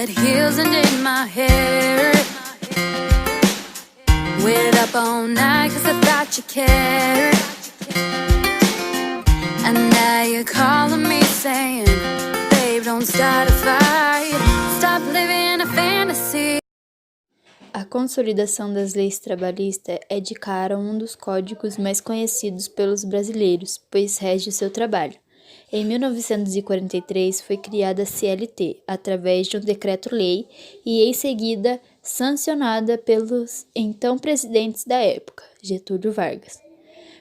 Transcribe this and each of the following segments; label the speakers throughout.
Speaker 1: red heels and in my hair. Waited up all night cause I thought you cared. And now you're calling me saying, babe, don't start a fight. Stop living a fantasy.
Speaker 2: A consolidação das leis trabalhistas é de cara um dos códigos mais conhecidos pelos brasileiros, pois rege o seu trabalho. Em 1943 foi criada a CLT, através de um decreto-lei e em seguida sancionada pelos então presidentes da época, Getúlio Vargas.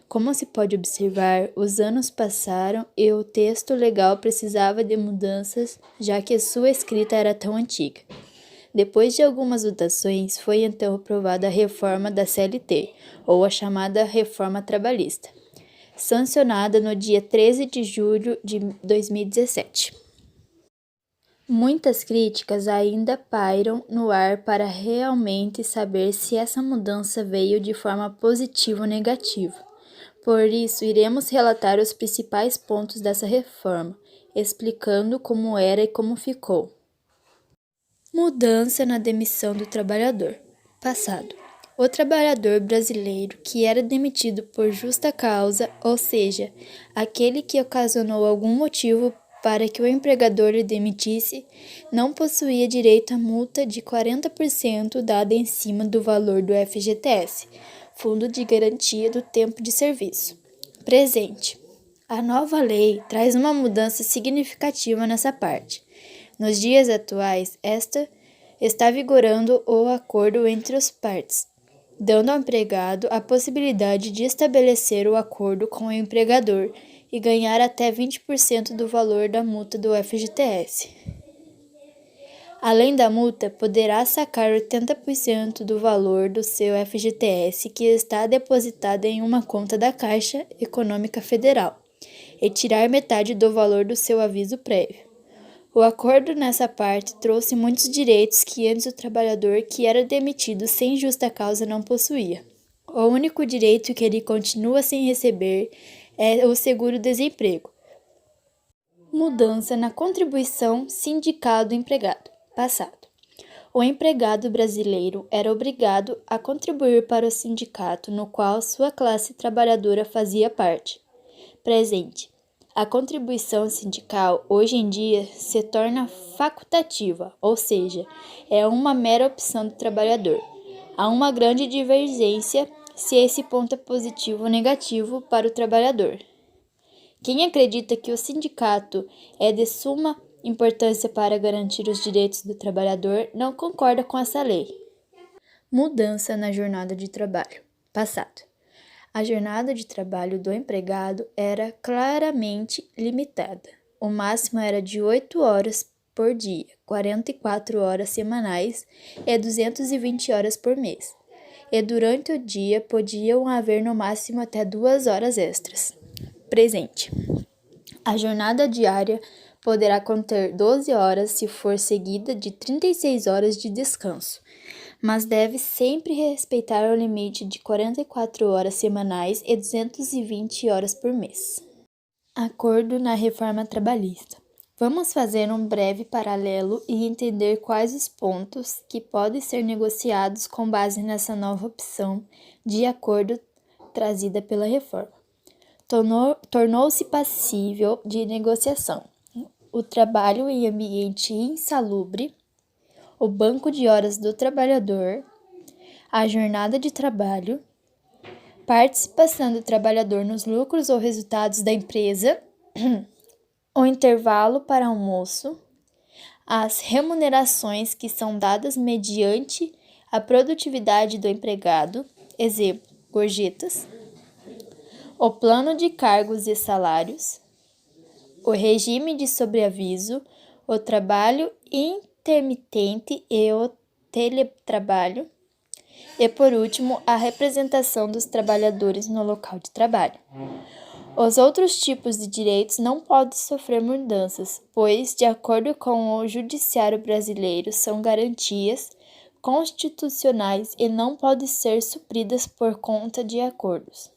Speaker 2: Como se pode observar, os anos passaram e o texto legal precisava de mudanças, já que sua escrita era tão antiga. Depois de algumas votações, foi então aprovada a reforma da CLT, ou a chamada Reforma Trabalhista, sancionada no dia 13 de julho de 2017. Muitas críticas ainda pairam no ar para realmente saber se essa mudança veio de forma positiva ou negativa. Por isso, iremos relatar os principais pontos dessa reforma, explicando como era e como ficou. Mudança na demissão do trabalhador. Passado. O trabalhador brasileiro que era demitido por justa causa, ou seja, aquele que ocasionou algum motivo para que o empregador lhe demitisse, não possuía direito à multa de 40% dada em cima do valor do FGTS, Fundo de Garantia do Tempo de Serviço. Presente. A nova lei traz uma mudança significativa nessa parte. Nos dias atuais, esta está vigorando o acordo entre as partes, dando ao empregado a possibilidade de estabelecer o acordo com o empregador e ganhar até 20% do valor da multa do FGTS. Além da multa, poderá sacar 80% do valor do seu FGTS que está depositado em uma conta da Caixa Econômica Federal e tirar metade do valor do seu aviso prévio. O acordo nessa parte trouxe muitos direitos que antes o trabalhador que era demitido sem justa causa não possuía. O único direito que ele continua sem receber é o seguro-desemprego. Mudança na contribuição sindical do empregado. Passado. O empregado brasileiro era obrigado a contribuir para o sindicato no qual sua classe trabalhadora fazia parte. Presente. A contribuição sindical, hoje em dia, se torna facultativa, ou seja, é uma mera opção do trabalhador. Há uma grande divergência se esse ponto é positivo ou negativo para o trabalhador. Quem acredita que o sindicato é de suma importância para garantir os direitos do trabalhador não concorda com essa lei. Mudança na jornada de trabalho. Passado. A jornada de trabalho do empregado era claramente limitada. O máximo era de 8 horas por dia, 44 horas semanais e 220 horas por mês. E durante o dia podiam haver no máximo até 2 horas extras. Presente. A jornada diária poderá conter 12 horas se for seguida de 36 horas de descanso, mas deve sempre respeitar o limite de 44 horas semanais e 220 horas por mês. Acordo na reforma trabalhista. Vamos fazer um breve paralelo e entender quais os pontos que podem ser negociados com base nessa nova opção de acordo trazida pela reforma. Tornou-se passível de negociação o trabalho em ambiente insalubre, o banco de horas do trabalhador, a jornada de trabalho, participação do trabalhador nos lucros ou resultados da empresa, o intervalo para almoço, as remunerações que são dadas mediante a produtividade do empregado, exemplo, gorjetas, o plano de cargos e salários, o regime de sobreaviso, o trabalho intermitente e o teletrabalho, e por último, a representação dos trabalhadores no local de trabalho. Os outros tipos de direitos não podem sofrer mudanças, pois, de acordo com o Judiciário brasileiro, são garantias constitucionais e não podem ser supridas por conta de acordos.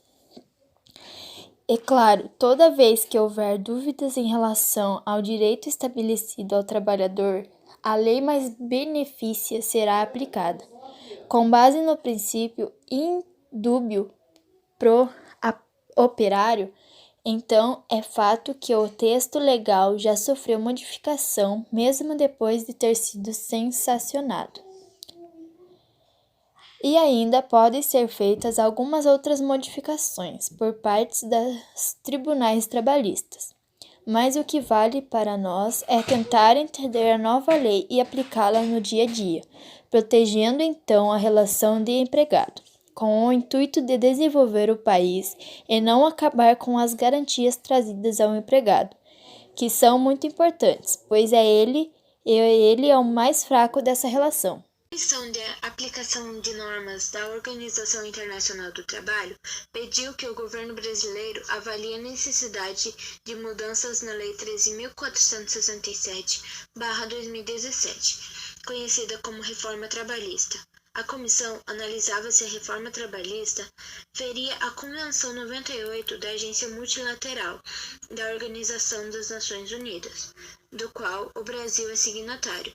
Speaker 2: É claro, toda vez que houver dúvidas em relação ao direito estabelecido ao trabalhador, a lei mais beneficia será aplicada. Com base no princípio indúbio pro operário, então é fato que o texto legal já sofreu modificação mesmo depois de ter sido sancionado. E ainda podem ser feitas algumas outras modificações por parte dos tribunais trabalhistas. Mas o que vale para nós é tentar entender a nova lei e aplicá-la no dia a dia, protegendo então a relação de empregado, com o intuito de desenvolver o país e não acabar com as garantias trazidas ao empregado, que são muito importantes, pois ele é o mais fraco dessa relação.
Speaker 3: A Comissão de Aplicação de Normas da Organização Internacional do Trabalho pediu que o governo brasileiro avalie a necessidade de mudanças na Lei 13.467/2017, conhecida como Reforma Trabalhista. A comissão analisava se a reforma trabalhista feria a Convenção 98 da Agência Multilateral da Organização das Nações Unidas, do qual o Brasil é signatário.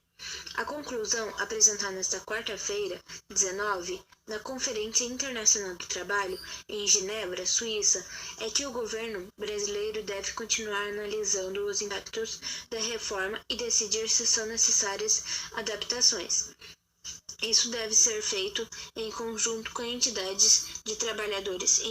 Speaker 3: A conclusão apresentada nesta quarta-feira, 19, na Conferência Internacional do Trabalho, em Genebra, Suíça, é que o governo brasileiro deve continuar analisando os impactos da reforma e decidir se são necessárias adaptações. Isso deve ser feito em conjunto com entidades de trabalhadores e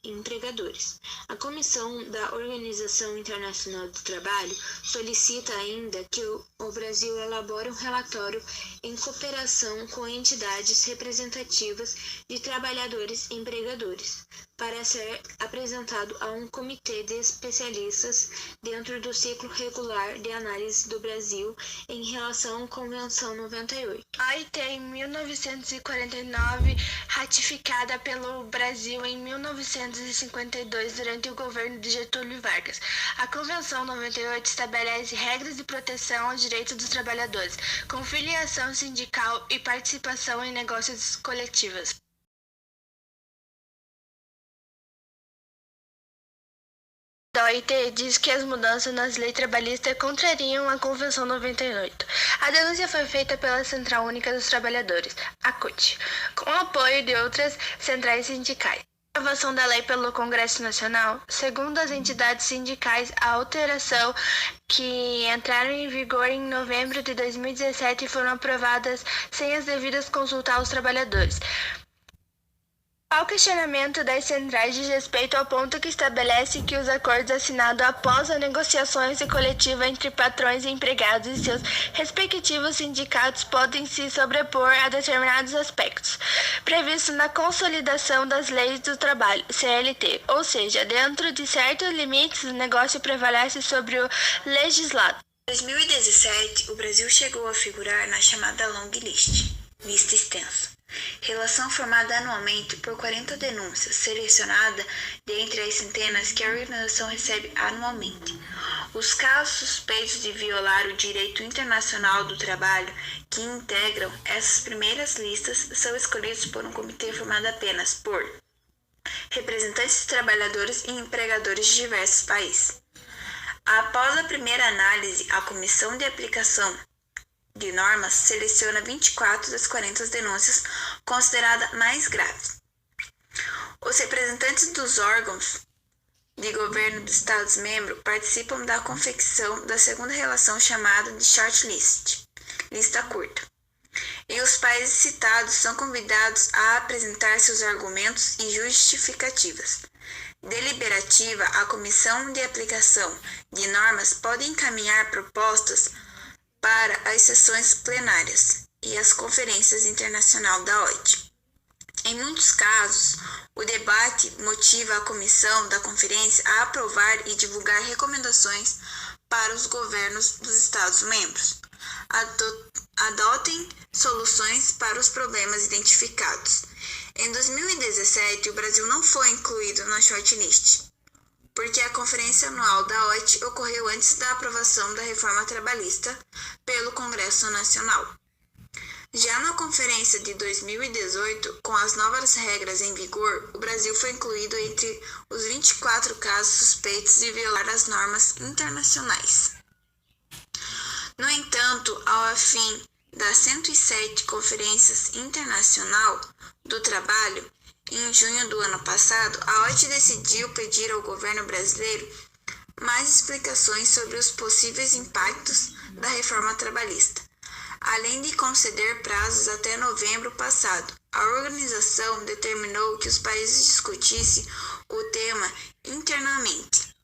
Speaker 3: empregadores. A Comissão da Organização Internacional do Trabalho solicita ainda que o Brasil elabore um relatório em cooperação com entidades representativas de trabalhadores e empregadores, para ser apresentado a um comitê de especialistas dentro do ciclo regular de análise do Brasil em relação à Convenção 98. A OIT em 1949, ratificada pelo Brasil em 1952 durante o governo de Getúlio Vargas. A Convenção 98 estabelece regras de proteção aos direitos dos trabalhadores, com filiação sindical e participação em negócios coletivos. A OIT diz que as mudanças nas leis trabalhistas contrariam a Convenção 98. A denúncia foi feita pela Central Única dos Trabalhadores, a CUT, com o apoio de outras centrais sindicais. A aprovação da lei pelo Congresso Nacional, segundo as entidades sindicais, a alteração que entraram em vigor em novembro de 2017 foram aprovadas sem as devidas consultas aos trabalhadores. Há o questionamento das centrais diz respeito ao ponto que estabelece que os acordos assinados após as negociações coletivas entre patrões e empregados e seus respectivos sindicatos podem se sobrepor a determinados aspectos previstos na Consolidação das Leis do Trabalho, CLT, ou seja, dentro de certos limites o negócio prevalece sobre o legislado. Em 2017, o Brasil chegou a figurar na chamada Long List, lista extensa. Relação formada anualmente por 40 denúncias, selecionada dentre as centenas que a organização recebe anualmente. Os casos suspeitos de violar o direito internacional do trabalho que integram essas primeiras listas são escolhidos por um comitê formado apenas por representantes de trabalhadores e empregadores de diversos países. Após a primeira análise, a Comissão de Aplicação de Normas seleciona 24 das 40 denúncias consideradas mais graves. Os representantes dos órgãos de governo dos Estados-membros participam da confecção da segunda relação chamada de shortlist, lista curta. E os países citados são convidados a apresentar seus argumentos e justificativas. Deliberativa, a Comissão de Aplicação de Normas pode encaminhar propostas para as sessões plenárias e as conferências internacionais da OIT. Em muitos casos, o debate motiva a comissão da conferência a aprovar e divulgar recomendações para os governos dos Estados-membros. Adotem soluções para os problemas identificados. Em 2017, o Brasil não foi incluído na shortlist, porque a Conferência Anual da OIT ocorreu antes da aprovação da reforma trabalhista pelo Congresso Nacional. Já na Conferência de 2018, com as novas regras em vigor, o Brasil foi incluído entre os 24 casos suspeitos de violar as normas internacionais.
Speaker 4: No entanto, ao fim da 107 Conferências Internacional do Trabalho, em junho do ano passado, a OIT decidiu pedir ao governo brasileiro mais explicações sobre os possíveis impactos da reforma trabalhista, além de conceder prazos até novembro passado. A organização determinou que os países discutissem o tema internamente,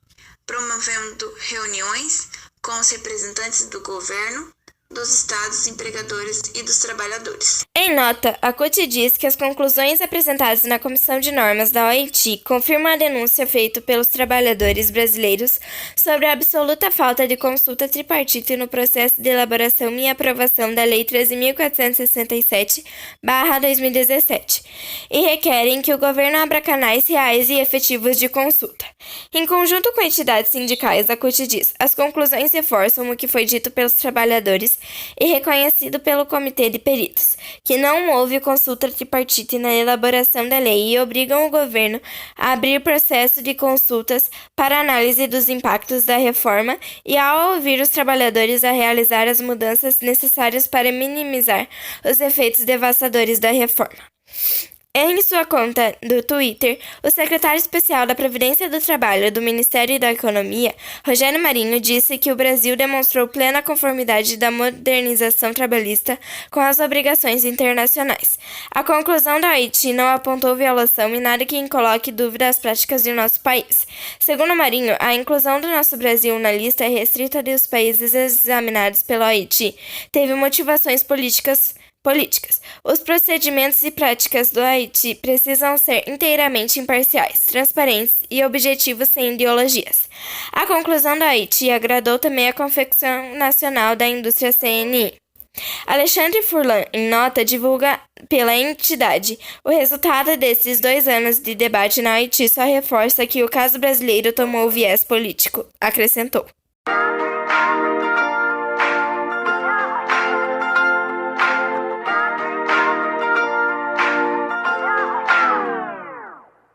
Speaker 4: promovendo reuniões com os representantes do governo, dos estados empregadores e dos trabalhadores.
Speaker 5: Em nota, a CUT diz que as conclusões apresentadas na Comissão de Normas da OIT confirmam a denúncia feita pelos trabalhadores brasileiros sobre a absoluta falta de consulta tripartite no processo de elaboração e aprovação da Lei 13.467/2017 e requerem que o governo abra canais reais e efetivos de consulta. Em conjunto com entidades sindicais, a CUT diz: as conclusões reforçam o que foi dito pelos trabalhadores e reconhecido pelo Comitê de Peritos, que não houve consulta tripartite na elaboração da lei e obrigam o governo a abrir processo de consultas para análise dos impactos da reforma e, ao ouvir os trabalhadores, a realizar as mudanças necessárias para minimizar os efeitos devastadores da reforma. Em sua conta do Twitter, o secretário especial da Previdência do Trabalho do Ministério da Economia, Rogério Marinho, disse que o Brasil demonstrou plena conformidade da modernização trabalhista com as obrigações internacionais. A conclusão da OIT não apontou violação e nada que coloque dúvida às práticas de nosso país. Segundo Marinho, a inclusão do nosso Brasil na lista restrita dos países examinados pela OIT teve motivações políticas. Os procedimentos e práticas do OIT precisam ser inteiramente imparciais, transparentes e objetivos sem ideologias. A conclusão da OIT agradou também a Confederação Nacional da Indústria CNI. Alexandre Furlan, em nota, divulga pela entidade. O resultado desses 2 anos de debate na OIT só reforça que o caso brasileiro tomou viés político, acrescentou.